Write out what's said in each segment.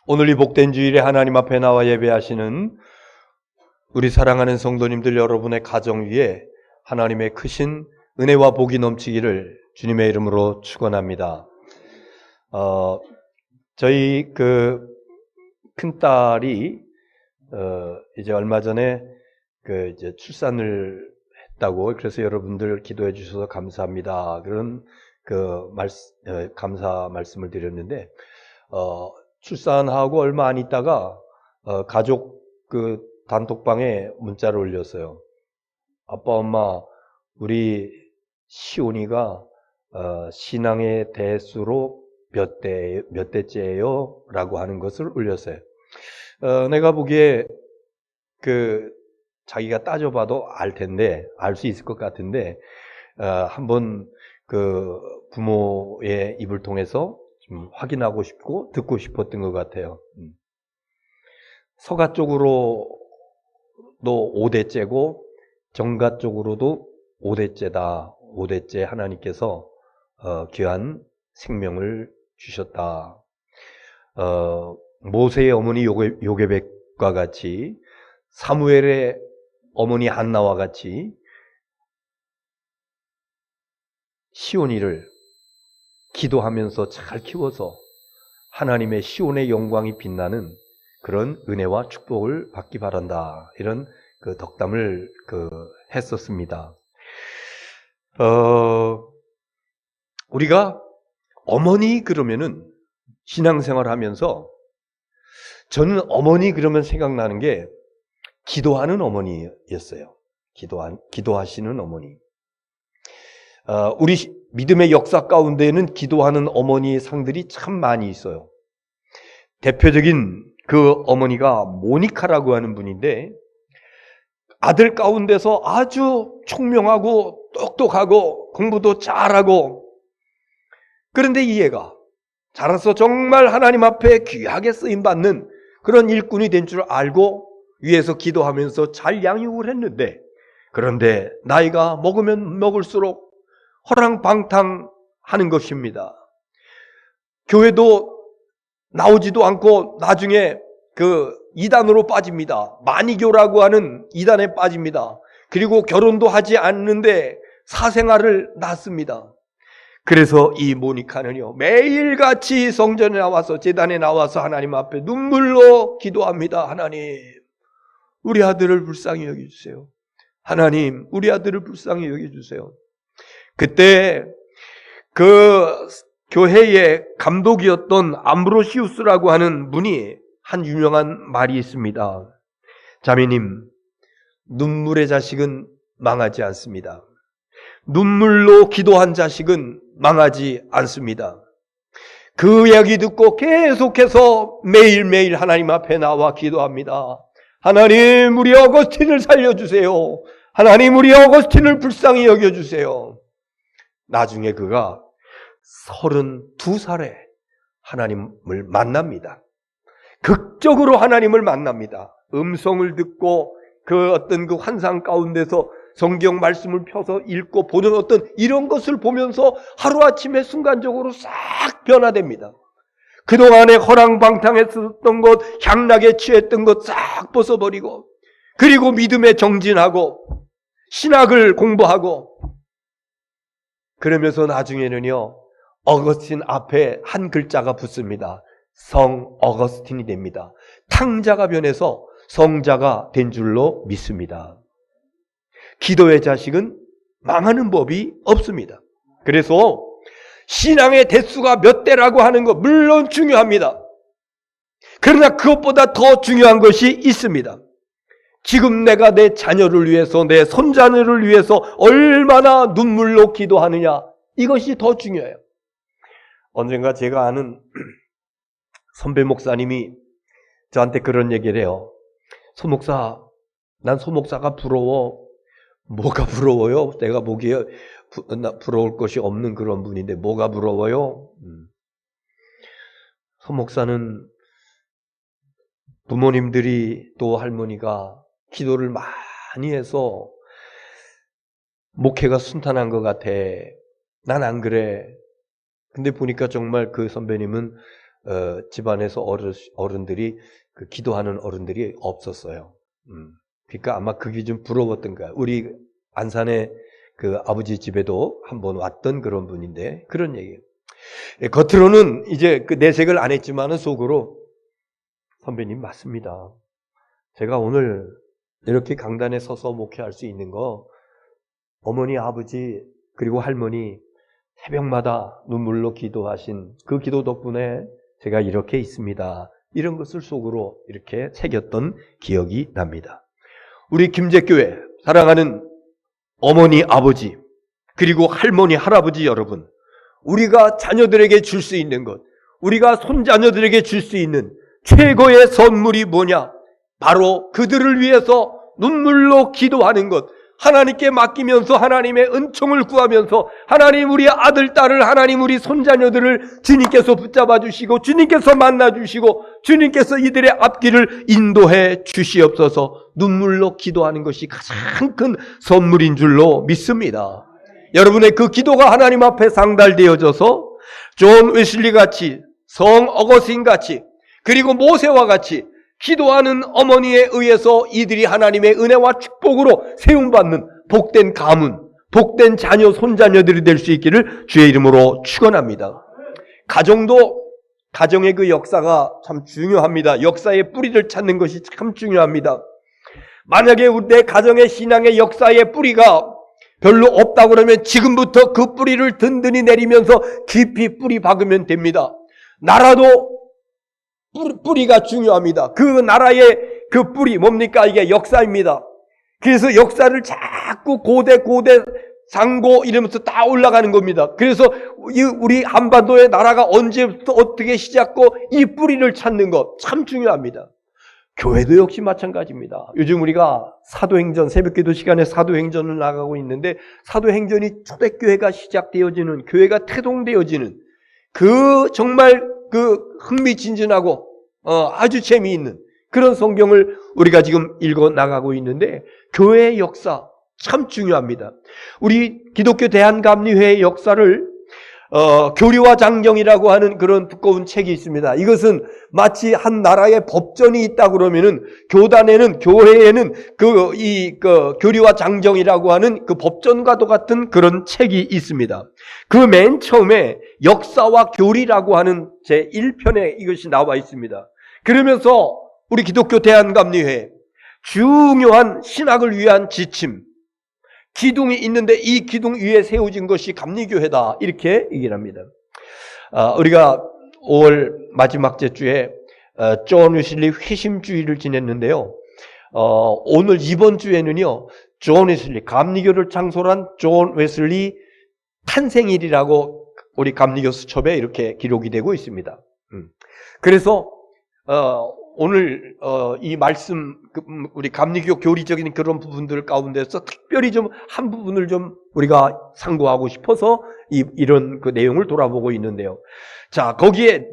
오늘 이 복된 주일에 하나님 앞에 나와 예배하시는 우리 사랑하는 성도님들 여러분의 가정 위에 하나님의 크신 은혜와 복이 넘치기를 주님의 이름으로 축원합니다. 저희 큰딸이 이제 얼마 전에 이제 출산을 했다고, 그래서 여러분들 기도해 주셔서 감사합니다. 그런 감사 말씀을 드렸는데, 출산하고 얼마 안 있다가 가족 단톡방에 문자를 올렸어요. 아빠, 엄마, 우리 시온이가 신앙의 대수로 몇 대째예요? 라고 하는 것을 올렸어요. 내가 보기에 자기가 따져봐도 알 텐데, 알 수 있을 것 같은데, 한번 부모의 입을 통해서 좀 확인하고 싶고 듣고 싶었던 것 같아요. 서가 쪽으로도 5대째고 정가 쪽으로도 5대째다. 5대째 하나님께서 귀한 생명을 주셨다. 모세의 어머니 요게벳과 같이, 사무엘의 어머니 한나와 같이 시온이를 기도하면서 잘 키워서 하나님의 시온의 영광이 빛나는 그런 은혜와 축복을 받기 바란다. 이런 덕담을 했었습니다. 우리가 어머니 그러면은 신앙생활 하면서 저는 어머니 그러면 생각나는 게 기도하는 어머니였어요. 기도하시는 어머니. 우리 믿음의 역사 가운데에는 기도하는 어머니의 상들이 참 많이 있어요. 대표적인 그 어머니가 모니카라고 하는 분인데, 아들 가운데서 아주 총명하고 똑똑하고 공부도 잘하고, 그런데 이 애가 자라서 정말 하나님 앞에 귀하게 쓰임받는 그런 일꾼이 된 줄 알고 위에서 기도하면서 잘 양육을 했는데, 그런데 나이가 먹으면 먹을수록 허랑방탕하는 것입니다. 교회도 나오지도 않고 나중에 이단으로 빠집니다. 마니교라고 하는 이단에 빠집니다. 그리고 결혼도 하지 않는데 사생활을 낳습니다. 그래서 이 모니카는요, 매일같이 성전에 나와서, 제단에 나와서 하나님 앞에 눈물로 기도합니다. 하나님, 우리 아들을 불쌍히 여겨주세요. 하나님, 우리 아들을 불쌍히 여겨주세요. 그때 교회의 감독이었던 암브로시우스라고 하는 분이 한 유명한 말이 있습니다. 자매님, 눈물의 자식은 망하지 않습니다. 눈물로 기도한 자식은 망하지 않습니다. 그 이야기 듣고 계속해서 매일매일 하나님 앞에 나와 기도합니다. 하나님, 우리 어거스틴을 살려주세요. 하나님, 우리 어거스틴을 불쌍히 여겨주세요. 나중에 그가 32살에 하나님을 만납니다. 극적으로 하나님을 만납니다. 음성을 듣고 어떤 환상 가운데서 성경 말씀을 펴서 읽고 보는 어떤 이런 것을 보면서 하루아침에 순간적으로 싹 변화됩니다. 그동안에 허랑방탕했었던 것, 향락에 취했던 것 싹 벗어버리고, 그리고 믿음에 정진하고 신학을 공부하고, 그러면서 나중에는요, 어거스틴 앞에 한 글자가 붙습니다. 성 어거스틴이 됩니다. 탕자가 변해서 성자가 된 줄로 믿습니다. 기도의 자식은 망하는 법이 없습니다. 그래서 신앙의 대수가 몇 대라고 하는 것 물론 중요합니다. 그러나 그것보다 더 중요한 것이 있습니다. 지금 내가 내 자녀를 위해서, 내 손자녀를 위해서 얼마나 눈물로 기도하느냐, 이것이 더 중요해요. 언젠가 제가 아는 선배 목사님이 저한테 그런 얘기를 해요. 소목사, 난 소목사가 부러워. 뭐가 부러워요? 내가 보기에 부러울 것이 없는 그런 분인데 뭐가 부러워요? 소목사는 부모님들이 또 할머니가 기도를 많이 해서 목회가 순탄한 것 같아. 난 안 그래. 근데 보니까 정말 그 선배님은 집안에서 어른들이 기도하는 어른들이 없었어요. 그러니까 아마 그게 좀 부러웠던 거야. 우리 안산에 그 아버지 집에도 한번 왔던 그런 분인데 그런 얘기예요. 겉으로는 이제 그 내색을 안 했지만은 속으로 선배님 맞습니다. 제가 오늘 이렇게 강단에 서서 목회할 수 있는 거 어머니, 아버지 그리고 할머니 새벽마다 눈물로 기도하신 그 기도 덕분에 제가 이렇게 있습니다. 이런 것을 속으로 이렇게 새겼던 기억이 납니다. 우리 김제교회 사랑하는 어머니, 아버지 그리고 할머니, 할아버지 여러분, 우리가 자녀들에게 줄 수 있는 것, 우리가 손자녀들에게 줄 수 있는 최고의 선물이 뭐냐? 바로 그들을 위해서 눈물로 기도하는 것, 하나님께 맡기면서 하나님의 은총을 구하면서 하나님 우리 아들, 딸을, 하나님 우리 손자녀들을 주님께서 붙잡아 주시고 주님께서 만나 주시고 주님께서 이들의 앞길을 인도해 주시옵소서. 눈물로 기도하는 것이 가장 큰 선물인 줄로 믿습니다. 여러분의 그 기도가 하나님 앞에 상달되어져서 존 웨슬리 같이, 성 어거스틴 같이, 그리고 모세와 같이 기도하는 어머니에 의해서 이들이 하나님의 은혜와 축복으로 세움받는 복된 가문, 복된 자녀, 손자녀들이 될 수 있기를 주의 이름으로 축원합니다. 가정의 그 역사가 참 중요합니다. 역사의 뿌리를 찾는 것이 참 중요합니다. 만약에 내 가정의 신앙의 역사의 뿌리가 별로 없다고 그러면 지금부터 그 뿌리를 든든히 내리면서 깊이 뿌리 박으면 됩니다. 나라도 뿌리가 중요합니다. 그 나라의 그 뿌리 뭡니까? 이게 역사입니다. 그래서 역사를 자꾸 고대 상고 이러면서 다 올라가는 겁니다. 그래서 우리 한반도의 나라가 언제부터 어떻게 시작고 이 뿌리를 찾는 것 참 중요합니다. 교회도 역시 마찬가지입니다. 요즘 우리가 사도행전, 새벽기도 시간에 사도행전을 나가고 있는데 사도행전이 초대교회가 시작되어지는, 교회가 태동되어지는 그 정말 그 흥미진진하고 아주 재미있는 그런 성경을 우리가 지금 읽어 나가고 있는데 교회의 역사 참 중요합니다. 우리 기독교 대한감리회의 역사를 교리와 장정이라고 하는 그런 두꺼운 책이 있습니다. 이것은 마치 한 나라의 법전이 있다 그러면은 교회에는 교리와 장정이라고 하는 그 법전과도 같은 그런 책이 있습니다. 그 맨 처음에 역사와 교리라고 하는 제 1편에 이것이 나와 있습니다. 그러면서 우리 기독교 대한감리회 중요한 신학을 위한 지침, 기둥이 있는데 이 기둥 위에 세워진 것이 감리교회다. 이렇게 얘기를 합니다. 우리가 5월 마지막 주에 존 웨슬리 회심주의를 지냈는데요. 오늘 이번 주에는요, 존 웨슬리, 감리교를 창설한 존 웨슬리 탄생일이라고 우리 감리교 수첩에 이렇게 기록이 되고 있습니다. 그래서 오늘 이 말씀, 우리 감리교 교리적인 그런 부분들 가운데서 특별히 좀 한 부분을 좀 우리가 상고하고 싶어서 이런 그 내용을 돌아보고 있는데요. 자, 거기에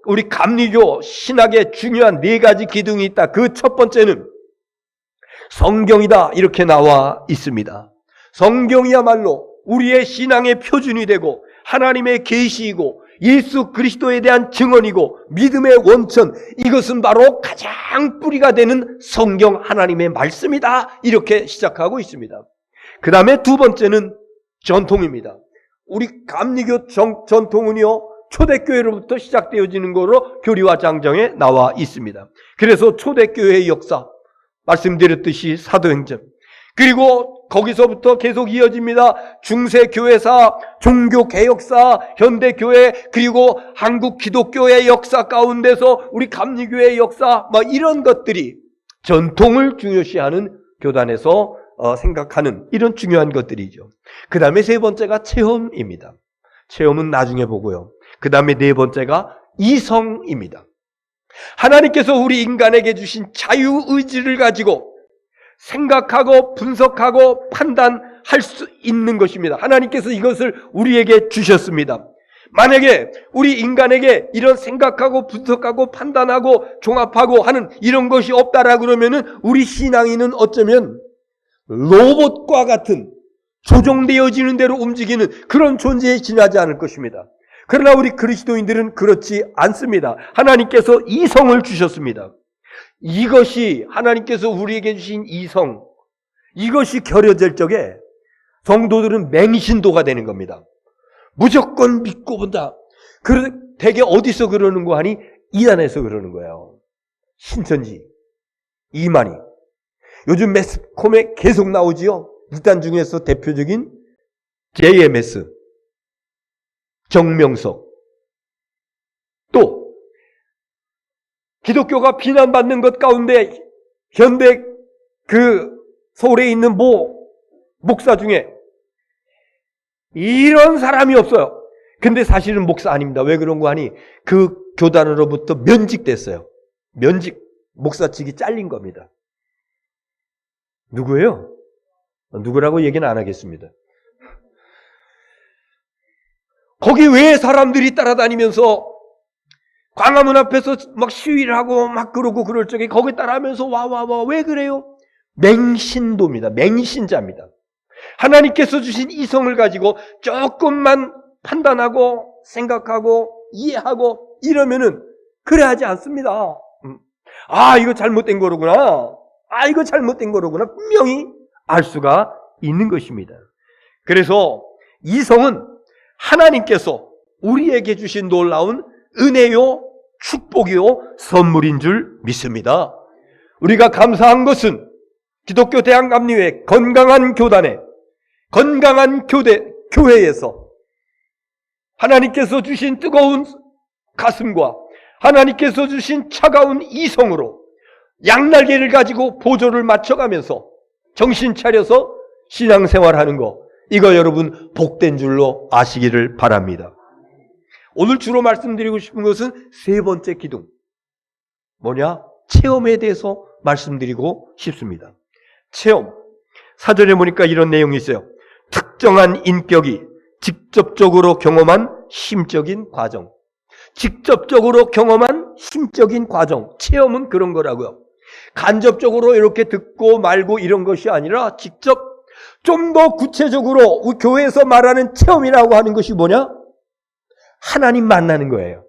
우리 감리교 신학의 중요한 4가지 기둥이 있다. 그 첫 번째는 성경이다. 이렇게 나와 있습니다. 성경이야말로 우리의 신앙의 표준이 되고 하나님의 계시이고 예수 그리스도에 대한 증언이고 믿음의 원천, 이것은 바로 가장 뿌리가 되는 성경 하나님의 말씀이다. 이렇게 시작하고 있습니다. 그 다음에 두 번째는 전통입니다. 우리 감리교 전통은요, 초대교회로부터 시작되어지는 거로 교리와 장정에 나와 있습니다. 그래서 초대교회의 역사, 말씀드렸듯이 사도행전, 그리고 거기서부터 계속 이어집니다. 중세교회사, 종교개혁사, 현대교회, 그리고 한국 기독교의 역사 가운데서 우리 감리교회의 역사, 이런 것들이 전통을 중요시하는 교단에서 생각하는 이런 중요한 것들이죠. 그 다음에 세 번째가 체험입니다. 체험은 나중에 보고요. 그 다음에 네 번째가 이성입니다. 하나님께서 우리 인간에게 주신 자유의지를 가지고 생각하고 분석하고 판단할 수 있는 것입니다. 하나님께서 이것을 우리에게 주셨습니다. 만약에 우리 인간에게 이런 생각하고 분석하고 판단하고 종합하고 하는 이런 것이 없다라 그러면은 우리 신앙인은 어쩌면 로봇과 같은 조종되어지는 대로 움직이는 그런 존재에 지나지 않을 것입니다. 그러나 우리 그리스도인들은 그렇지 않습니다. 하나님께서 이성을 주셨습니다. 이것이 하나님께서 우리에게 주신 이성, 이것이 결여될 적에 성도들은 맹신도가 되는 겁니다. 무조건 믿고 본다. 대개 어디서 그러는 거 하니? 이단에서 그러는 거예요. 신천지, 이만희. 요즘 매스컴에 계속 나오지요. 이단 중에서 대표적인 JMS, 정명석. 또 기독교가 비난받는 것 가운데 현대 서울에 있는 목사 중에 이런 사람이 없어요. 근데 사실은 목사 아닙니다. 왜 그런 거 하니? 그 교단으로부터 면직됐어요. 목사직이 잘린 겁니다. 누구예요? 누구라고 얘기는 안 하겠습니다. 거기 왜 사람들이 따라다니면서 광화문 앞에서 막 시위를 하고 막 그러고 그럴 적에 거기 따라하면서 와 왜 그래요? 맹신도입니다. 맹신자입니다. 하나님께서 주신 이성을 가지고 조금만 판단하고 생각하고 이해하고 이러면은 그래 하지 않습니다. 이거 잘못된 거로구나. 이거 잘못된 거로구나. 분명히 알 수가 있는 것입니다. 그래서 이성은 하나님께서 우리에게 주신 놀라운 은혜요, 축복이요, 선물인 줄 믿습니다. 우리가 감사한 것은 기독교 대한감리회 건강한 교단에, 건강한 교회에서 하나님께서 주신 뜨거운 가슴과 하나님께서 주신 차가운 이성으로 양날개를 가지고 보조를 맞춰가면서 정신 차려서 신앙생활하는 거, 이거 여러분 복된 줄로 아시기를 바랍니다. 오늘 주로 말씀드리고 싶은 것은 세 번째 기둥. 뭐냐? 체험에 대해서 말씀드리고 싶습니다. 체험. 사전에 보니까 이런 내용이 있어요. 특정한 인격이 직접적으로 경험한 심적인 과정. 직접적으로 경험한 심적인 과정. 체험은 그런 거라고요. 간접적으로 이렇게 듣고 말고 이런 것이 아니라 직접 좀 더 구체적으로 교회에서 말하는 체험이라고 하는 것이 뭐냐? 하나님 만나는 거예요.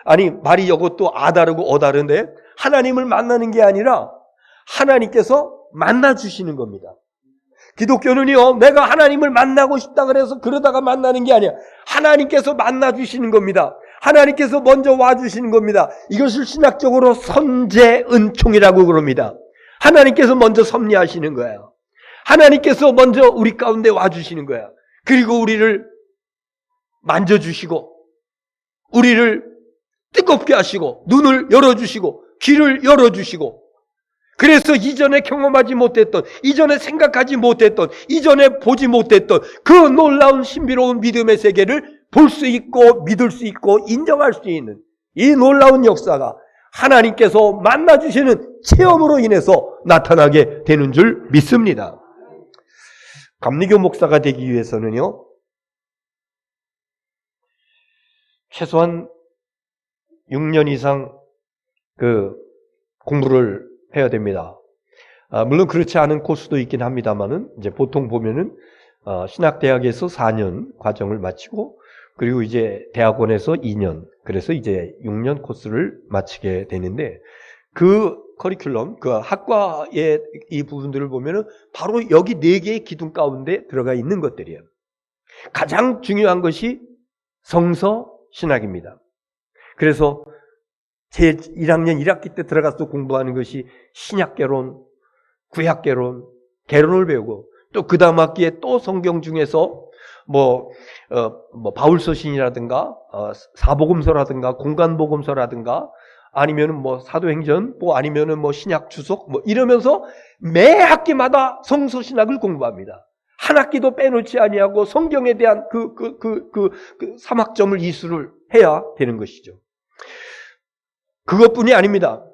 아니, 말이 이것도 아다르고 어다른데 하나님을 만나는 게 아니라 하나님께서 만나주시는 겁니다. 기독교는요, 내가 하나님을 만나고 싶다 그래서 그러다가 만나는 게 아니야. 하나님께서 만나주시는 겁니다. 하나님께서 먼저 와주시는 겁니다. 이것을 신학적으로 선제은총이라고 그럽니다. 하나님께서 먼저 섭리하시는 거예요. 하나님께서 먼저 우리 가운데 와주시는 거야. 그리고 우리를 만져주시고 우리를 뜨겁게 하시고 눈을 열어주시고 귀를 열어주시고, 그래서 이전에 경험하지 못했던, 이전에 생각하지 못했던, 이전에 보지 못했던 그 놀라운 신비로운 믿음의 세계를 볼 수 있고 믿을 수 있고 인정할 수 있는 이 놀라운 역사가 하나님께서 만나주시는 체험으로 인해서 나타나게 되는 줄 믿습니다. 감리교 목사가 되기 위해서는요, 최소한 6년 이상 공부를 해야 됩니다. 물론 그렇지 않은 코스도 있긴 합니다만은, 이제 보통 보면은, 신학대학에서 4년 과정을 마치고, 그리고 이제 대학원에서 2년, 그래서 이제 6년 코스를 마치게 되는데, 그 커리큘럼, 그 학과의 이 부분들을 보면은 바로 여기 4개의 기둥 가운데 들어가 있는 것들이에요. 가장 중요한 것이 성서 신학입니다. 그래서 제 1학년 1학기 때 들어가서 공부하는 것이 신약개론, 구약개론, 개론을 배우고, 또 그 다음 학기에 또 성경 중에서 바울서신이라든가, 사복음서라든가, 공간복음서라든가, 아니면은 사도행전, 아니면은 신약 주석, 이러면서 매 학기마다 성서신학을 공부합니다. 한 학기도 빼놓지 아니하고 성경에 대한 그 3학점을 이수를 해야 되는 것이죠. 그것뿐이 아닙니다.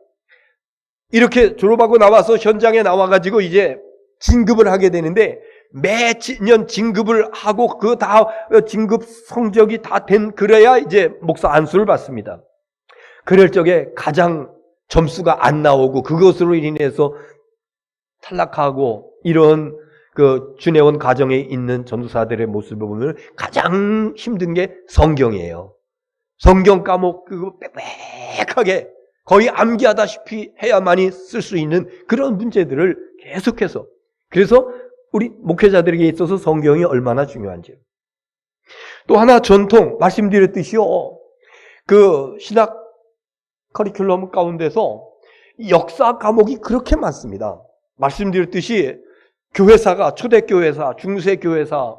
이렇게 졸업하고 나와서 현장에 나와가지고 이제 진급을 하게 되는데, 매년 진급을 하고 그 다 진급 성적이 다 그래야 이제 목사 안수를 받습니다. 그럴 적에 가장 점수가 안 나오고 그것으로 인해서 탈락하고 이런 그 주내원 가정에 있는 전도사들의 모습을 보면 가장 힘든 게 성경이에요. 성경 과목 그거 빽빽하게 거의 암기하다시피 해야만이 쓸 수 있는 그런 문제들을 계속해서, 그래서 우리 목회자들에게 있어서 성경이 얼마나 중요한지. 또 하나 전통, 말씀드렸듯이요, 그 신학 커리큘럼 가운데서 역사 과목이 그렇게 많습니다. 말씀드렸듯이 교회사가 초대교회사, 중세교회사,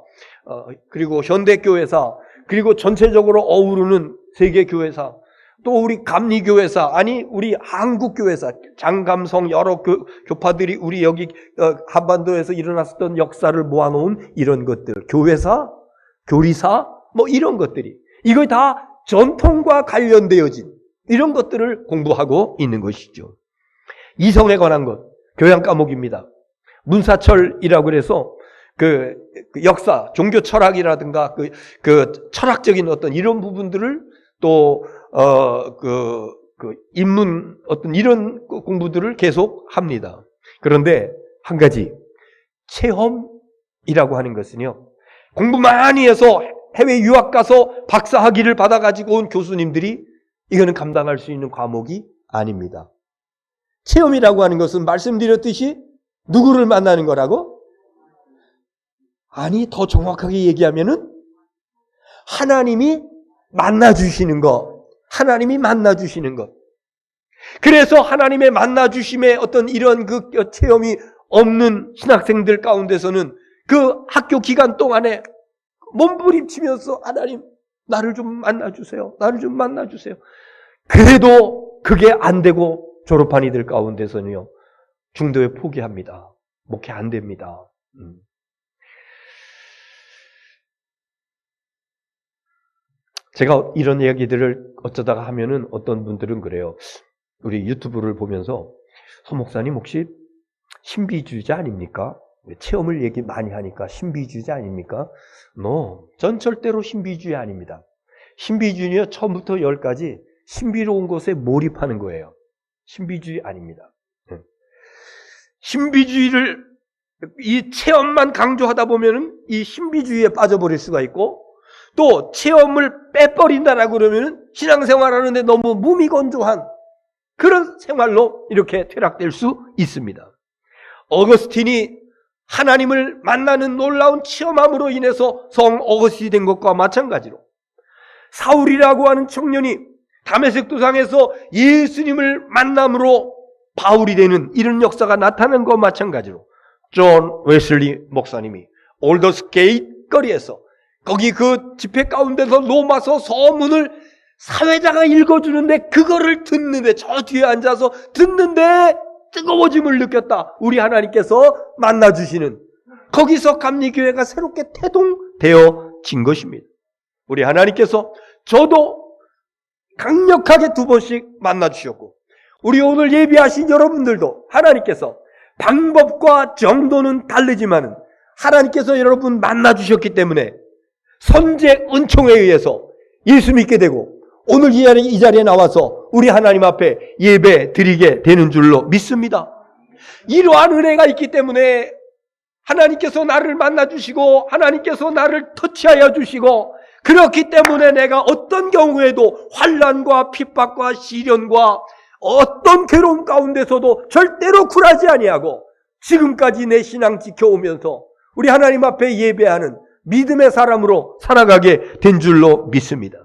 그리고 현대교회사, 그리고 전체적으로 어우르는 세계교회사, 또 우리 감리교회사, 아니 우리 한국교회사, 장감성 여러 교파들이 우리 여기 한반도에서 일어났었던 역사를 모아놓은 이런 것들, 교회사, 교리사, 뭐 이런 것들이, 이거 다 전통과 관련되어진 이런 것들을 공부하고 있는 것이죠. 이성에 관한 것, 교양 과목입니다. 문사철이라고 그래서 그 역사, 종교 철학이라든가 그 철학적인 어떤 이런 부분들을 또 인문 어떤 이런 공부들을 계속 합니다. 그런데 한 가지, 체험이라고 하는 것은요, 공부 많이 해서 해외 유학 가서 박사 학위를 받아가지고 온 교수님들이 이거는 감당할 수 있는 과목이 아닙니다. 체험이라고 하는 것은 말씀드렸듯이 누구를 만나는 거라고? 아니, 더 정확하게 얘기하면은 하나님이 만나주시는 것. 하나님이 만나주시는 것. 그래서 하나님의 만나주심의 어떤 이런 그 체험이 없는 신학생들 가운데서는 그 학교 기간 동안에 몸부림치면서 하나님, 나를 좀 만나주세요. 나를 좀 만나주세요. 그래도 그게 안 되고 졸업한 이들 가운데서는요, 중도에 포기합니다. 목회 안 됩니다. 제가 이런 이야기들을 어쩌다가 하면은 어떤 분들은 그래요. 우리 유튜브를 보면서 서 목사님 혹시 신비주의자 아닙니까? 체험을 얘기 많이 하니까 신비주의자 아닙니까? 전 절대로 신비주의 아닙니다. 신비주의는 처음부터 열까지 신비로운 것에 몰입하는 거예요. 신비주의 아닙니다. 신비주의를 이 체험만 강조하다 보면은 이 신비주의에 빠져버릴 수가 있고, 또 체험을 빼버린다라고 그러면은 신앙생활하는데 너무 무미건조한 그런 생활로 이렇게 퇴락될 수 있습니다. 어거스틴이 하나님을 만나는 놀라운 체험함으로 인해서 성 어거스틴이 된 것과 마찬가지로, 사울이라고 하는 청년이 다메섹 도상에서 예수님을 만남으로 바울이 되는 이런 역사가 나타난 것과 마찬가지로, 존 웨슬리 목사님이 올더스 게이트 거리에서 거기 그 집회 가운데서 로마서 서문을 사회자가 읽어주는데 그거를 듣는데, 저 뒤에 앉아서 듣는데 뜨거워짐을 느꼈다. 우리 하나님께서 만나주시는, 거기서 감리교회가 새롭게 태동되어진 것입니다. 우리 하나님께서 저도 강력하게 2번씩 만나주셨고, 우리 오늘 예비하신 여러분들도 하나님께서 방법과 정도는 다르지만 하나님께서 여러분 만나주셨기 때문에 선제 은총에 의해서 예수 믿게 되고 오늘 이 자리에 나와서 우리 하나님 앞에 예배 드리게 되는 줄로 믿습니다. 이러한 은혜가 있기 때문에 하나님께서 나를 만나주시고 하나님께서 나를 터치하여 주시고, 그렇기 때문에 내가 어떤 경우에도 환난과 핍박과 시련과 어떤 괴로움 가운데서도 절대로 굴하지 아니하고 지금까지 내 신앙 지켜오면서 우리 하나님 앞에 예배하는 믿음의 사람으로 살아가게 된 줄로 믿습니다.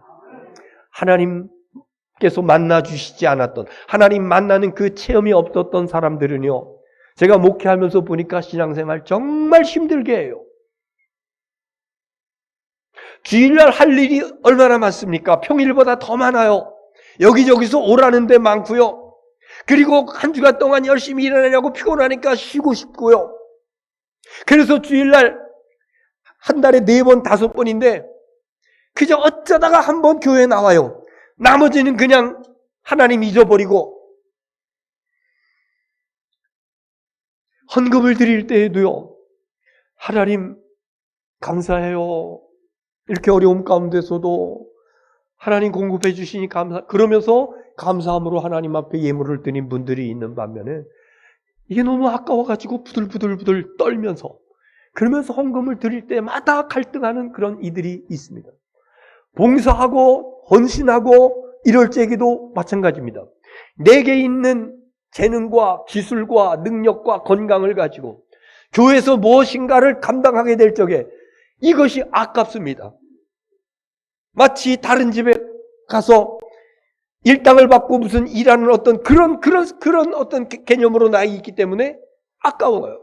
하나님께서 만나주시지 않았던, 하나님 만나는 그 체험이 없었던 사람들은요, 제가 목회하면서 보니까 신앙생활 정말 힘들게 해요. 주일날 할 일이 얼마나 많습니까? 평일보다 더 많아요. 여기저기서 오라는 데 많고요. 그리고 한 주간 동안 열심히 일하느냐고 피곤하니까 쉬고 싶고요. 그래서 주일날 한 달에 4번, 5번인데 그저 어쩌다가 한 번 교회에 나와요. 나머지는 그냥 하나님 잊어버리고, 헌금을 드릴 때에도요, 하나님 감사해요. 이렇게 어려움 가운데서도 하나님 공급해 주시니 그러면서 감사함으로 하나님 앞에 예물을 드린 분들이 있는 반면에 이게 너무 아까워가지고 부들부들 떨면서 그러면서 헌금을 드릴 때마다 갈등하는 그런 이들이 있습니다. 봉사하고 헌신하고 이럴 적에도 마찬가지입니다. 내게 있는 재능과 기술과 능력과 건강을 가지고 교회에서 무엇인가를 감당하게 될 적에 이것이 아깝습니다. 마치 다른 집에 가서 일당을 받고 무슨 일하는 어떤 그런 어떤 개념으로 나 있기 때문에 아까워요.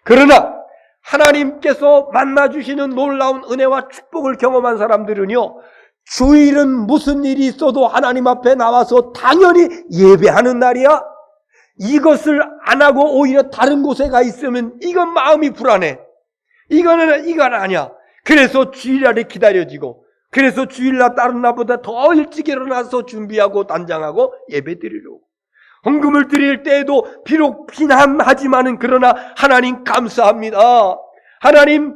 그러나 하나님께서 만나주시는 놀라운 은혜와 축복을 경험한 사람들은요, 주일은 무슨 일이 있어도 하나님 앞에 나와서 당연히 예배하는 날이야. 이것을 안 하고 오히려 다른 곳에 가 있으면 이건 마음이 불안해. 이건 아니야. 그래서 주일날이 기다려지고, 그래서 주일날 다른 날보다 더 일찍 일어나서 준비하고 단장하고 예배 드리려고. 헌금을 드릴 때에도 비록 비난하지만은 그러나 하나님 감사합니다. 하나님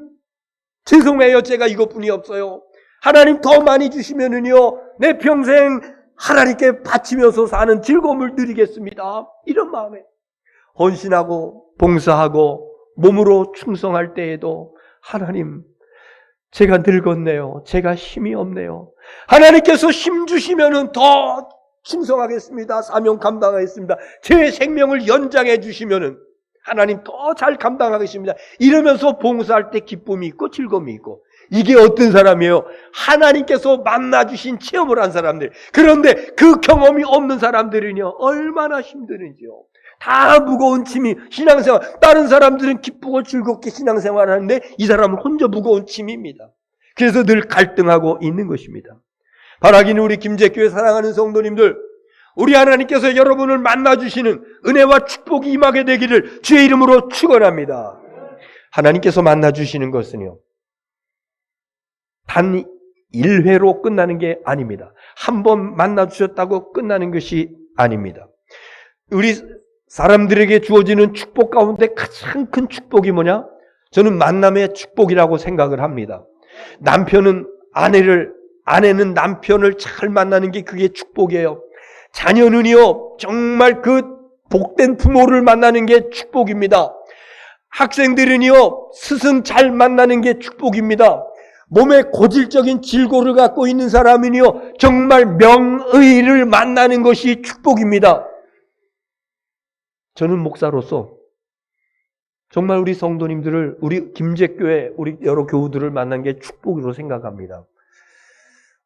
죄송해요. 제가 이것뿐이 없어요. 하나님 더 많이 주시면은요, 내 평생 하나님께 바치면서 사는 즐거움을 누리겠습니다. 이런 마음에 헌신하고 봉사하고 몸으로 충성할 때에도 하나님, 제가 늙었네요. 제가 힘이 없네요. 하나님께서 힘 주시면은 더 충성하겠습니다. 사명 감당하겠습니다. 제 생명을 연장해 주시면은 하나님 더 잘 감당하겠습니다. 이러면서 봉사할 때 기쁨이 있고 즐거움이 있고, 이게 어떤 사람이에요? 하나님께서 만나주신 체험을 한 사람들. 그런데 그 경험이 없는 사람들은요, 얼마나 힘드는지요. 다 무거운 짐이 신앙생활. 다른 사람들은 기쁘고 즐겁게 신앙생활을 하는데 이 사람은 혼자 무거운 짐입니다. 그래서 늘 갈등하고 있는 것입니다. 바라기는 우리 김제교회 사랑하는 성도님들, 우리 하나님께서 여러분을 만나주시는 은혜와 축복이 임하게 되기를 주의 이름으로 축원합니다. 하나님께서 만나주시는 것은요, 단 1회로 끝나는 게 아닙니다. 한 번 만나주셨다고 끝나는 것이 아닙니다. 우리 사람들에게 주어지는 축복 가운데 가장 큰 축복이 뭐냐? 저는 만남의 축복이라고 생각을 합니다. 아내는 남편을 잘 만나는 게 그게 축복이에요. 자녀는요, 정말 그 복된 부모를 만나는 게 축복입니다. 학생들은요, 스승 잘 만나는 게 축복입니다. 몸에 고질적인 질고를 갖고 있는 사람은요, 정말 명의를 만나는 것이 축복입니다. 저는 목사로서 정말 우리 성도님들을, 우리 김제교회, 우리 여러 교우들을 만난 게 축복으로 생각합니다.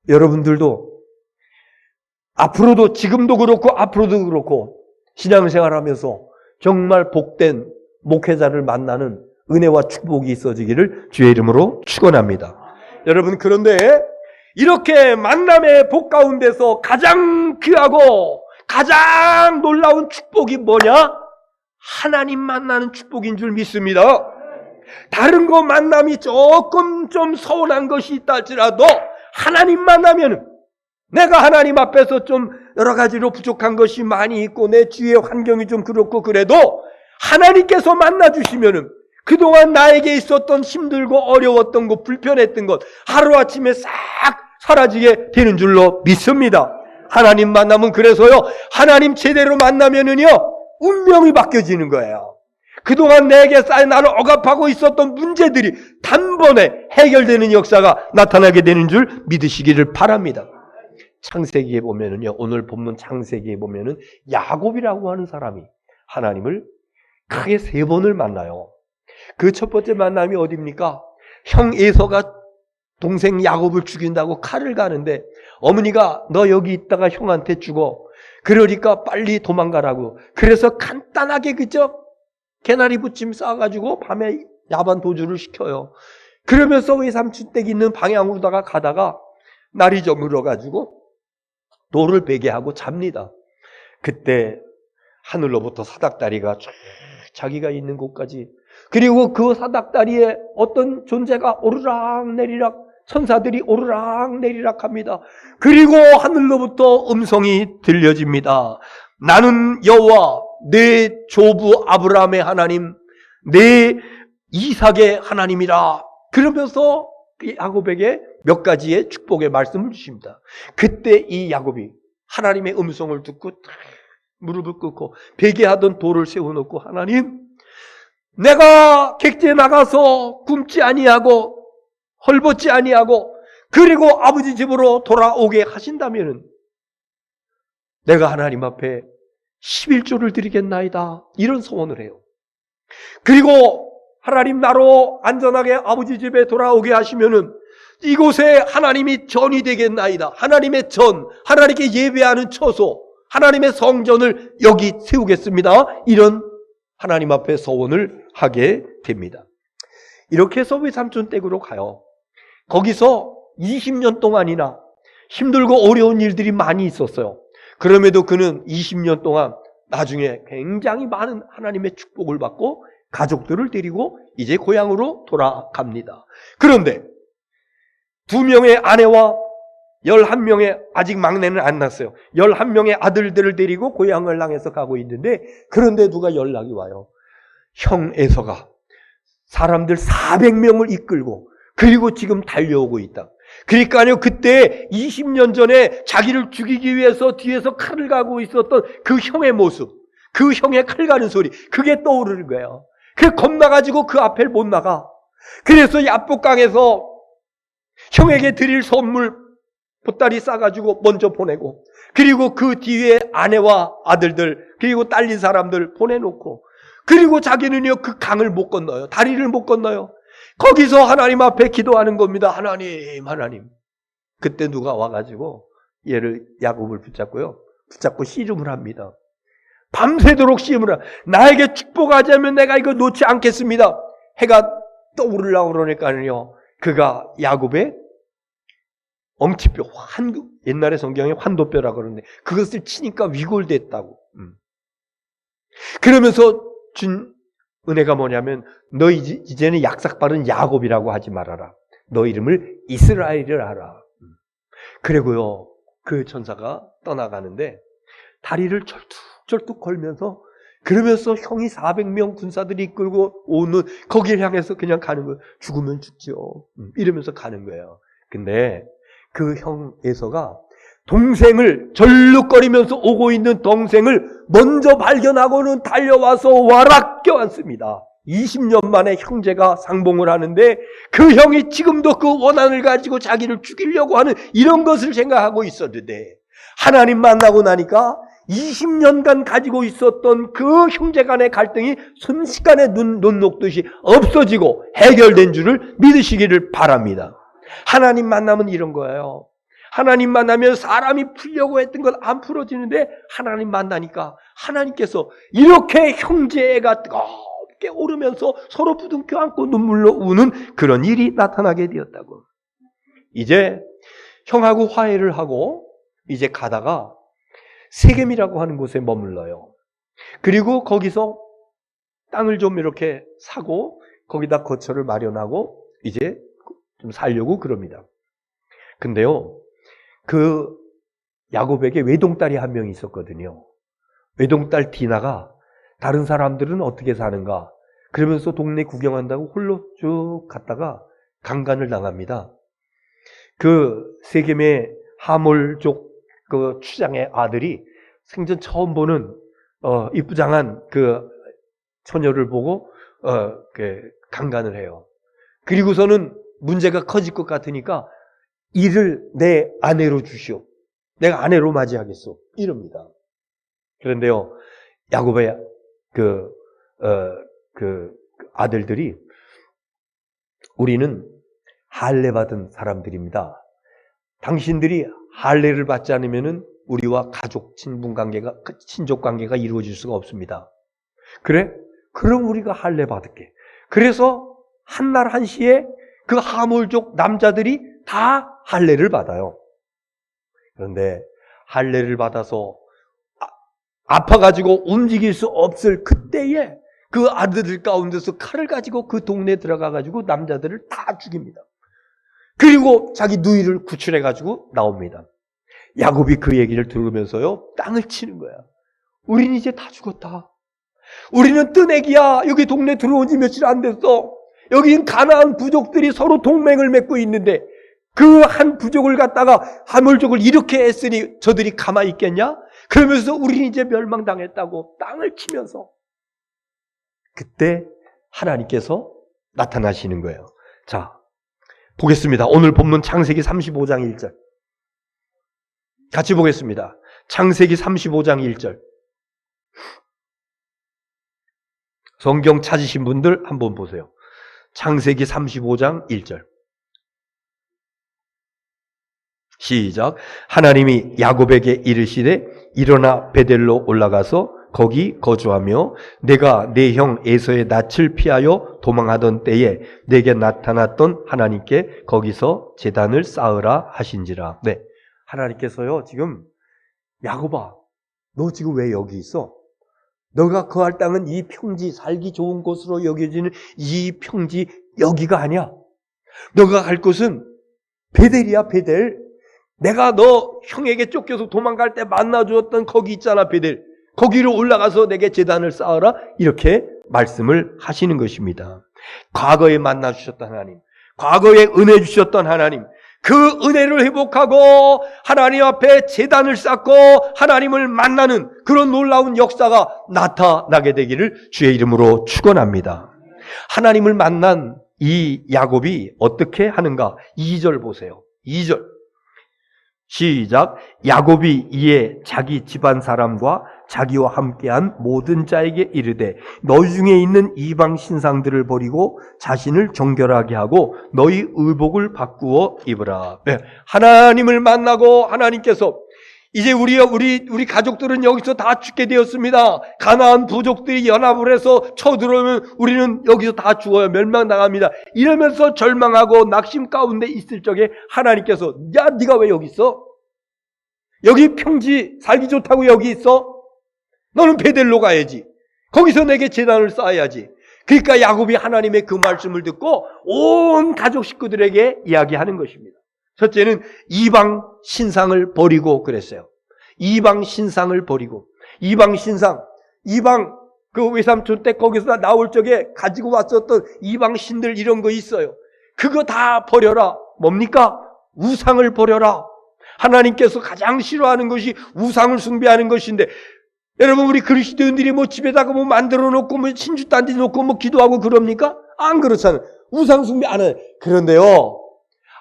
여러분들도 앞으로도, 지금도 그렇고 앞으로도 그렇고 신앙생활하면서 정말 복된 목회자를 만나는 은혜와 축복이 있어지기를 주의 이름으로 축원합니다. 여러분, 그런데 이렇게 만남의 복 가운데서 가장 귀하고 가장 놀라운 축복이 뭐냐? 하나님 만나는 축복인 줄 믿습니다. 다른 거 만남이 조금 좀 서운한 것이 있다 할지라도 하나님 만나면, 내가 하나님 앞에서 좀 여러 가지로 부족한 것이 많이 있고 내 주위의 환경이 좀 그렇고 그래도 하나님께서 만나주시면은 그동안 나에게 있었던 힘들고 어려웠던 것, 불편했던 것 하루아침에 싹 사라지게 되는 줄로 믿습니다. 하나님 만나면, 그래서요, 하나님 제대로 만나면은요, 운명이 바뀌어지는 거예요. 그동안 내게 쌓여 나를 억압하고 있었던 문제들이 단번에 해결되는 역사가 나타나게 되는 줄 믿으시기를 바랍니다. 창세기에 보면은요, 오늘 본문 창세기에 보면은 야곱이라고 하는 사람이 하나님을 크게 3번을 만나요. 그 첫 번째 만남이 어디입니까? 형 에서가 동생 야곱을 죽인다고 칼을 가는데 어머니가 너 여기 있다가 형한테 죽어. 그러니까 빨리 도망가라고. 그래서 간단하게 그저 개나리 부침 싸가지고 밤에 야반 도주를 시켜요. 그러면서 외삼촌 댁 있는 방향으로다가 가다가 날이 저물어가지고 돌을 베게 하고 잡니다. 그때 하늘로부터 사닥다리가 쫙 자기가 있는 곳까지, 그리고 그 사닥다리에 어떤 존재가 오르락 내리락, 천사들이 오르락 내리락 합니다. 그리고 하늘로부터 음성이 들려집니다. 나는 여호와 내 조부 아브라함의 하나님, 내 이삭의 하나님이라. 그러면서 야곱에게 몇 가지의 축복의 말씀을 주십니다. 그때 이 야곱이 하나님의 음성을 듣고 무릎을 꿇고 베게 하던 돌을 세워놓고, 하나님, 내가 객지에 나가서 굶지 아니하고 헐벗지 아니하고 그리고 아버지 집으로 돌아오게 하신다면 내가 하나님 앞에 11조를 드리겠나이다. 이런 소원을 해요. 그리고 하나님 나로 안전하게 아버지 집에 돌아오게 하시면은 이곳에 하나님이 전이 되겠나이다. 하나님의 전, 하나님께 예배하는 처소, 하나님의 성전을 여기 세우겠습니다. 이런 하나님 앞에 소원을 하게 됩니다. 이렇게 해서 외삼촌 댁으로 가요. 거기서 20년 동안이나 힘들고 어려운 일들이 많이 있었어요. 그럼에도 그는 20년 동안 나중에 굉장히 많은 하나님의 축복을 받고 가족들을 데리고 이제 고향으로 돌아갑니다. 그런데 2명의 아내와 11명의, 아직 막내는 안 났어요. 11명의 아들들을 데리고 고향을 향해서 가고 있는데, 그런데 누가 연락이 와요. 형 에서가 사람들 400명을 이끌고 그리고 지금 달려오고 있다. 그러니까요, 그때 20년 전에 자기를 죽이기 위해서 뒤에서 칼을 가고 있었던 그 형의 모습, 그 형의 칼 가는 소리, 그게 떠오르는 거예요. 그래서 겁나가지고 그 앞에 못 나가. 그래서 야복강에서 형에게 드릴 선물 보따리 싸가지고 먼저 보내고, 그리고 그 뒤에 아내와 아들들 그리고 딸린 사람들 보내놓고, 그리고 자기는요 그 강을 못 건너요. 다리를 못 건너요. 거기서 하나님 앞에 기도하는 겁니다. 하나님. 그때 누가 와가지고 얘를, 야곱을 붙잡고 씨름을 합니다. 밤새도록 씨름을 합니다. 나에게 축복하자면 내가 이거 놓지 않겠습니다. 해가 떠오르려고 그러니까요, 그가 야곱의 엄티뼈, 옛날에 성경에 환도뼈라고 그러는데 그것을 치니까 위골됐다고. 그러면서 준 은혜가 뭐냐면, 너 이제는 약삭빠른 야곱이라고 하지 말아라. 너 이름을 이스라엘을 하라. 그리고요, 그 천사가 떠나가는데 다리를 절뚝절뚝 걸면서, 그러면서 형이 400명 군사들이 이끌고 오는 거기를 향해서 그냥 가는 거예요. 죽으면 죽죠. 이러면서 가는 거예요. 근데 그 형 에서가 동생을, 절룩거리면서 오고 있는 동생을 먼저 발견하고는 달려와서 와락 껴안습니다. 20년 만에 형제가 상봉을 하는데 그 형이 지금도 그 원한을 가지고 자기를 죽이려고 하는 이런 것을 생각하고 있었는데, 하나님 만나고 나니까 20년간 가지고 있었던 그 형제 간의 갈등이 순식간에 눈 녹듯이 없어지고 해결된 줄을 믿으시기를 바랍니다. 하나님 만나면 이런 거예요. 하나님 만나면 사람이 풀려고 했던 건 안 풀어지는데, 하나님 만나니까 하나님께서 이렇게 형제가 뜨겁게 오르면서 서로 부둥켜 안고 눈물로 우는 그런 일이 나타나게 되었다고. 이제 형하고 화해를 하고 이제 가다가 세겜이라고 하는 곳에 머물러요. 그리고 거기서 땅을 좀 이렇게 사고 거기다 거처를 마련하고 이제 좀 살려고 그럽니다. 근데요, 그 야곱에게 외동딸이 한 명이 있었거든요. 외동딸 디나가 다른 사람들은 어떻게 사는가 그러면서 동네 구경한다고 홀로 쭉 갔다가 강간을 당합니다. 그 세겜의 하몰족 그 추장의 아들이 생전 처음 보는 이쁘장한 그 처녀를 보고 강간을 해요. 그리고서는 문제가 커질 것 같으니까 이를 내 아내로 주시오. 내가 아내로 맞이하겠소. 이럽니다. 그런데요, 야곱의 그 아들들이, 우리는 할례 받은 사람들입니다. 당신들이 할례를 받지 않으면은 우리와 가족, 친족 관계가 이루어질 수가 없습니다. 그래? 그럼 우리가 할례 받을게. 그래서 한날 한시에 그 하몰족 남자들이 다 할례를 받아요. 그런데 할례를 받아서 아파가지고 움직일 수 없을 그때에 그 아들들 가운데서 칼을 가지고 그 동네에 들어가가지고 남자들을 다 죽입니다. 그리고 자기 누이를 구출해가지고 나옵니다. 야곱이 그 얘기를 들으면서요, 땅을 치는 거야. 우린 이제 다 죽었다. 우리는 뜨내기야. 여기 동네 들어온 지 며칠 안 됐어. 여긴 가나안 부족들이 서로 동맹을 맺고 있는데 그 한 부족을 갖다가 하몰족을 이렇게 했으니 저들이 가만히 있겠냐? 그러면서 우리는 이제 멸망당했다고 땅을 치면서, 그때 하나님께서 나타나시는 거예요. 자, 보겠습니다. 오늘 본문 창세기 35장 1절. 같이 보겠습니다. 창세기 35장 1절. 성경 찾으신 분들 한번 보세요. 창세기 35장 1절. 시작. 하나님이 야곱에게 이르시되 일어나 베델로 올라가서 거기 거주하며 내가 내 형 에서의 낯을 피하여 도망하던 때에 내게 나타났던 하나님께 거기서 제단을 쌓으라 하신지라. 네, 하나님께서요 지금 야곱아, 너 지금 왜 여기 있어? 너가 거할 땅은 이 평지, 살기 좋은 곳으로 여겨지는 이 평지 여기가 아니야. 너가 갈 곳은 베델이야, 베델. 내가 너 형에게 쫓겨서 도망갈 때 만나주었던 거기 있잖아, 베델. 거기로 올라가서 내게 제단을 쌓아라. 이렇게 말씀을 하시는 것입니다. 과거에 만나주셨던 하나님, 과거에 은혜 주셨던 하나님, 그 은혜를 회복하고 하나님 앞에 제단을 쌓고 하나님을 만나는 그런 놀라운 역사가 나타나게 되기를 주의 이름으로 축원합니다. 하나님을 만난 이 야곱이 어떻게 하는가? 2절 보세요. 2절. 시작. 야곱이 이에 자기 집안 사람과 자기와 함께한 모든 자에게 이르되 너희 중에 있는 이방 신상들을 버리고 자신을 정결하게 하고 너희 의복을 바꾸어 입으라. 네. 하나님을 만나고 하나님께서 이제 우리 가족들은 여기서 다 죽게 되었습니다. 가나안 부족들이 연합을 해서 쳐들어오면 우리는 여기서 다 죽어요. 멸망당합니다. 이러면서 절망하고 낙심 가운데 있을 적에 하나님께서 야, 네가 왜 여기 있어? 여기 평지 살기 좋다고 여기 있어? 너는 베델로 가야지. 거기서 내게 제단을 쌓아야지. 그러니까 야곱이 하나님의 그 말씀을 듣고 온 가족 식구들에게 이야기하는 것입니다. 첫째는 이방 신상을 버리고 그랬어요. 이방 신상을 버리고. 이방 신상, 이방 그 외삼촌 때 거기서 나올 적에 가지고 왔었던 이방 신들 이런 거 있어요. 그거 다 버려라. 뭡니까? 우상을 버려라. 하나님께서 가장 싫어하는 것이 우상을 숭배하는 것인데, 여러분 우리 그리스도인들이 뭐 집에다가 뭐 만들어 놓고 뭐 신주단지 놓고 뭐 기도하고 그럽니까? 안 그렇잖아요. 우상 숭배 안 해요. 그런데요,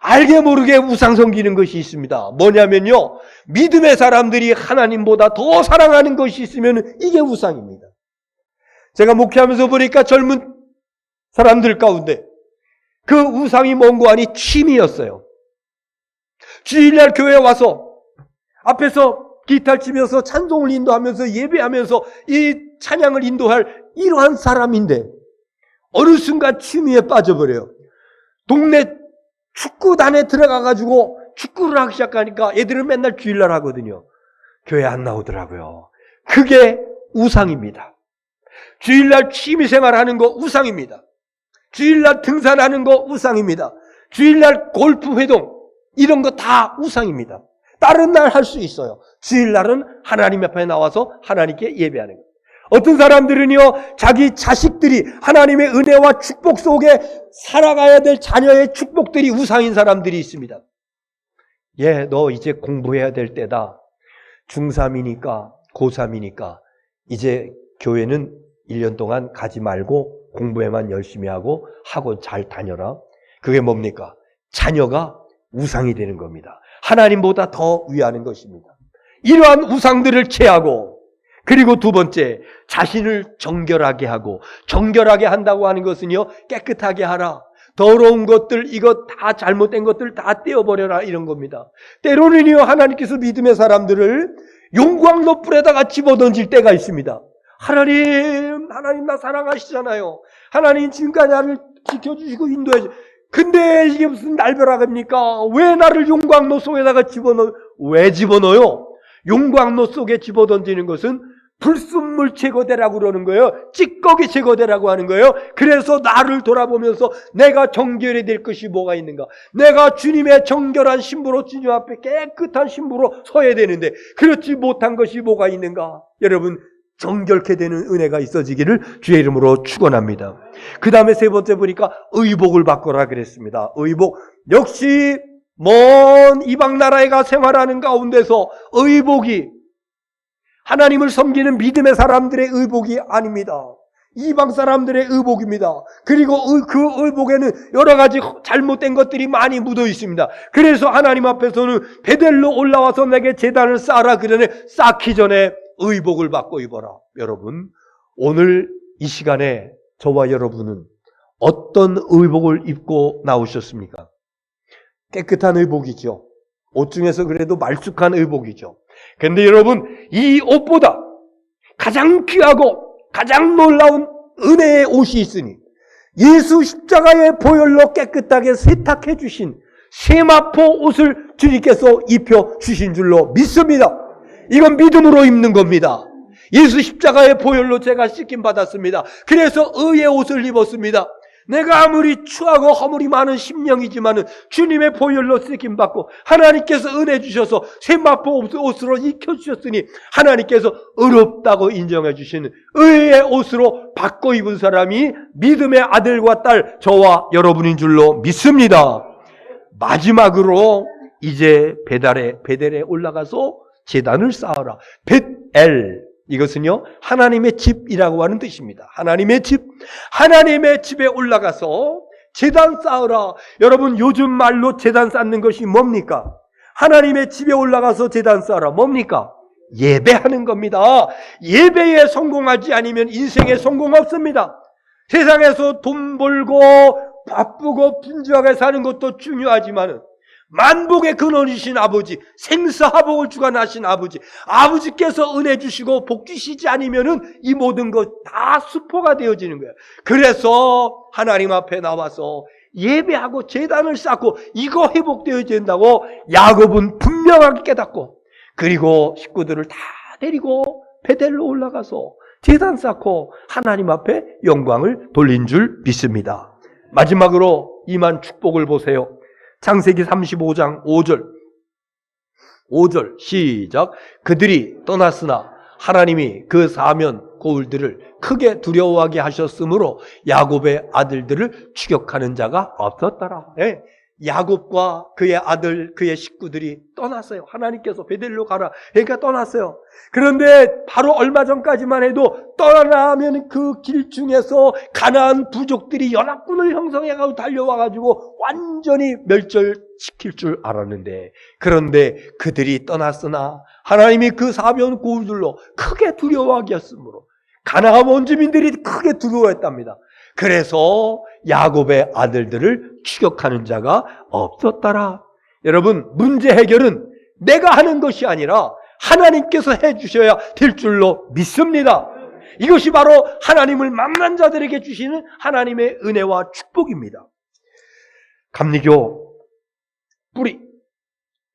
알게 모르게 우상 섬기는 것이 있습니다. 뭐냐면요, 믿음의 사람들이 하나님보다 더 사랑하는 것이 있으면 이게 우상입니다. 제가 목회하면서 보니까 젊은 사람들 가운데 그 우상이 뭔고 하니 취미였어요. 주일날 교회에 와서 앞에서 기타를 치면서 찬송을 인도하면서 예배하면서 이 찬양을 인도할 이러한 사람인데 어느 순간 취미에 빠져버려요. 동네 축구단에 들어가가지고 축구를 하기 시작하니까 애들은 맨날 주일날 하거든요. 교회 안 나오더라고요. 그게 우상입니다. 주일날 취미생활하는 거 우상입니다. 주일날 등산하는 거 우상입니다. 주일날 골프회동 이런 거 다 우상입니다. 다른 날 할 수 있어요. 주일날은 하나님 앞에 나와서 하나님께 예배하는 거예요. 어떤 사람들은요, 자기 자식들이 하나님의 은혜와 축복 속에 살아가야 될 자녀의 축복들이 우상인 사람들이 있습니다. 예, 너 이제 공부해야 될 때다. 중3이니까, 고3이니까 이제 교회는 1년 동안 가지 말고 공부에만 열심히 하고 학원 잘 다녀라. 그게 뭡니까? 자녀가 우상이 되는 겁니다. 하나님보다 더 위하는 것입니다. 이러한 우상들을 제하고, 그리고 두 번째, 자신을 정결하게 하고, 정결하게 한다고 하는 것은요, 깨끗하게 하라. 더러운 것들, 이거 다 잘못된 것들 다 떼어버려라, 이런 겁니다. 때로는요, 하나님께서 믿음의 사람들을 용광로 불에다가 집어던질 때가 있습니다. 하나님 나 사랑하시잖아요. 하나님 지금까지 나를 지켜주시고 인도해 주시고, 근데 이게 무슨 날벼락입니까? 왜 나를 용광로 속에다가 집어넣어요? 왜 집어넣어요? 용광로 속에 집어던지는 것은 불순물 제거되라고 그러는 거예요. 찌꺼기 제거되라고 하는 거예요. 그래서 나를 돌아보면서 내가 정결해야 될 것이 뭐가 있는가? 내가 주님의 정결한 신부로, 주님 앞에 깨끗한 신부로 서야 되는데 그렇지 못한 것이 뭐가 있는가? 여러분, 정결케 되는 은혜가 있어지기를 주의 이름으로 축원합니다. 그 다음에 세 번째 보니까 의복을 바꿔라 그랬습니다. 의복, 역시 먼 이방 나라에 가 생활하는 가운데서 의복이 하나님을 섬기는 믿음의 사람들의 의복이 아닙니다. 이방 사람들의 의복입니다. 그리고 그 의복에는 여러 가지 잘못된 것들이 많이 묻어 있습니다. 그래서 하나님 앞에서는 베델로 올라와서 내게 제단을 쌓아라 그러네. 쌓기 전에 의복을 받고 입어라. 여러분, 오늘 이 시간에 저와 여러분은 어떤 의복을 입고 나오셨습니까? 깨끗한 의복이죠. 옷 중에서 그래도 말쑥한 의복이죠. 그런데 여러분, 이 옷보다 가장 귀하고 가장 놀라운 은혜의 옷이 있으니 예수 십자가의 보혈로 깨끗하게 세탁해 주신 세마포 옷을 주님께서 입혀 주신 줄로 믿습니다. 이건 믿음으로 입는 겁니다. 예수 십자가의 보혈로 제가 씻김 받았습니다. 그래서 의의 옷을 입었습니다. 내가 아무리 추하고 허물이 많은 심령이지만은 주님의 보혈로 씻김 받고 하나님께서 은혜 주셔서 세마포 옷으로 입혀주셨으니 하나님께서 의롭다고 인정해 주시는 의의 옷으로 바꿔 입은 사람이 믿음의 아들과 딸 저와 여러분인 줄로 믿습니다. 마지막으로 이제 베델에 올라가서 제단을 쌓아라. 벳엘, 이것은요 하나님의 집이라고 하는 뜻입니다. 하나님의 집, 하나님의 집에 올라가서 제단 쌓으라. 여러분, 요즘 말로 제단 쌓는 것이 뭡니까? 하나님의 집에 올라가서 제단 쌓으라. 뭡니까? 예배하는 겁니다. 예배에 성공하지 않으면 인생에 성공 없습니다. 세상에서 돈 벌고 바쁘고 분주하게 사는 것도 중요하지만 만복의 근원이신 아버지, 생사화복을 주관하신 아버지, 아버지께서 은혜 주시고 복 주시지 않으면은 이 모든 것 다 수포가 되어지는 거예요. 그래서 하나님 앞에 나와서 예배하고 제단을 쌓고 이거 회복되어야 된다고 야곱은 분명하게 깨닫고, 그리고 식구들을 다 데리고 베델로 올라가서 제단 쌓고 하나님 앞에 영광을 돌린 줄 믿습니다. 마지막으로 임한 축복을 보세요. 창세기 35장 5절 시작. 그들이 떠났으나 하나님이 그 사면 고울들을 크게 두려워하게 하셨으므로 야곱의 아들들을 추격하는 자가 없었더라. 네. 야곱과 그의 아들, 그의 식구들이 떠났어요. 하나님께서 베델로 가라, 그러니까 떠났어요. 그런데 바로 얼마 전까지만 해도 떠나면 그 길 중에서 가나안 부족들이 연합군을 형성해가지고 달려와가지고 완전히 멸절시킬 줄 알았는데, 그런데 그들이 떠났으나 하나님이 그 사면 고울들로 크게 두려워하게 했으므로 가나안 원주민들이 크게 두려워했답니다. 그래서 야곱의 아들들을 추격하는 자가 없었더라. 여러분, 문제 해결은 내가 하는 것이 아니라 하나님께서 해주셔야 될 줄로 믿습니다. 이것이 바로 하나님을 만난 자들에게 주시는 하나님의 은혜와 축복입니다. 감리교 뿌리.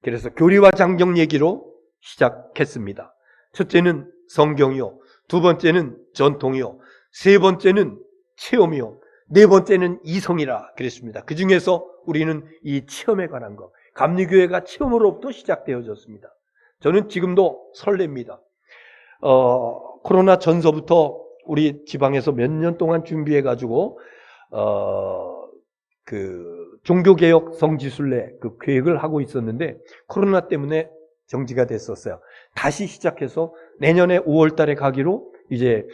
그래서 교리와 장경 얘기로 시작했습니다. 첫째는 성경이요, 두 번째는 전통이요, 세 번째는 체험이요, 네 번째는 이성이라 그랬습니다. 그 중에서 우리는 이 체험에 관한 것, 감리교회가 체험으로부터 시작되어졌습니다. 저는 지금도 설렙니다. 코로나 전서부터 우리 지방에서 몇 년 동안 준비해가지고 그 종교개혁 성지순례 그 계획을 하고 있었는데 코로나 때문에 정지가 됐었어요. 다시 시작해서 내년에 5월 달에 가기로 이제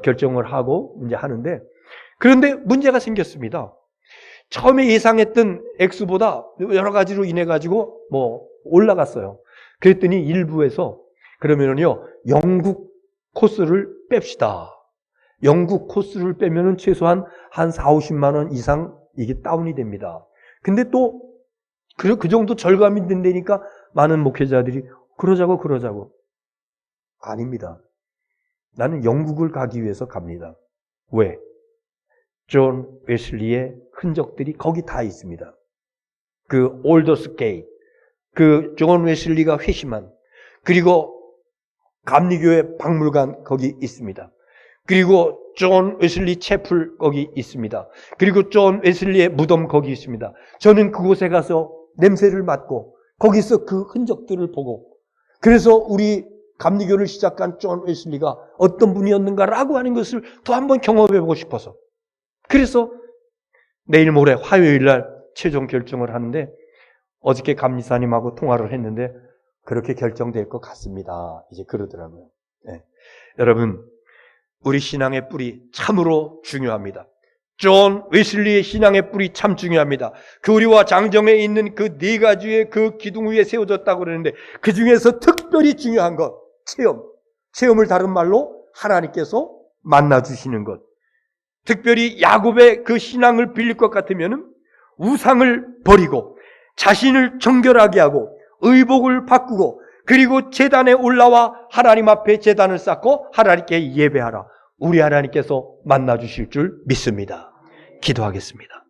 결정을 하고 이제 하는데, 그런데 문제가 생겼습니다. 처음에 예상했던 액수보다 여러 가지로 인해 가지고 뭐 올라갔어요. 그랬더니 일부에서 그러면은요, 영국 코스를 뺍시다. 영국 코스를 빼면은 최소한 한 4, 50만 원 이상 이게 다운이 됩니다. 근데 또 그 정도 절감이 된다니까 많은 목회자들이 그러자고. 아닙니다. 나는 영국을 가기 위해서 갑니다. 왜? 존 웨슬리의 흔적들이 거기 다 있습니다. 그 올더스 게이트, 그 존 웨슬리가 회심한, 그리고 감리교회 박물관 거기 있습니다. 그리고 존 웨슬리 채플 거기 있습니다. 그리고 존 웨슬리의 무덤 거기 있습니다. 저는 그곳에 가서 냄새를 맡고 거기서 그 흔적들을 보고, 그래서 우리 감리교를 시작한 존 웨슬리가 어떤 분이었는가라고 하는 것을 또 한번 경험해보고 싶어서, 그래서 내일 모레 화요일 날 최종 결정을 하는데, 어저께 감리사님하고 통화를 했는데 그렇게 결정될 것 같습니다. 이제 그러더라고요. 네. 여러분, 우리 신앙의 뿌리 참으로 중요합니다. 존 웨슬리의 신앙의 뿌리 참 중요합니다. 교리와 장정에 있는 그 네 가지의 그 기둥 위에 세워졌다고 그러는데 그 중에서 특별히 중요한 것, 체험을 다른 말로 하나님께서 만나주시는 것. 특별히 야곱의 그 신앙을 빌릴 것 같으면 우상을 버리고 자신을 정결하게 하고 의복을 바꾸고 그리고 제단에 올라와 하나님 앞에 제단을 쌓고 하나님께 예배하라. 우리 하나님께서 만나주실 줄 믿습니다. 기도하겠습니다.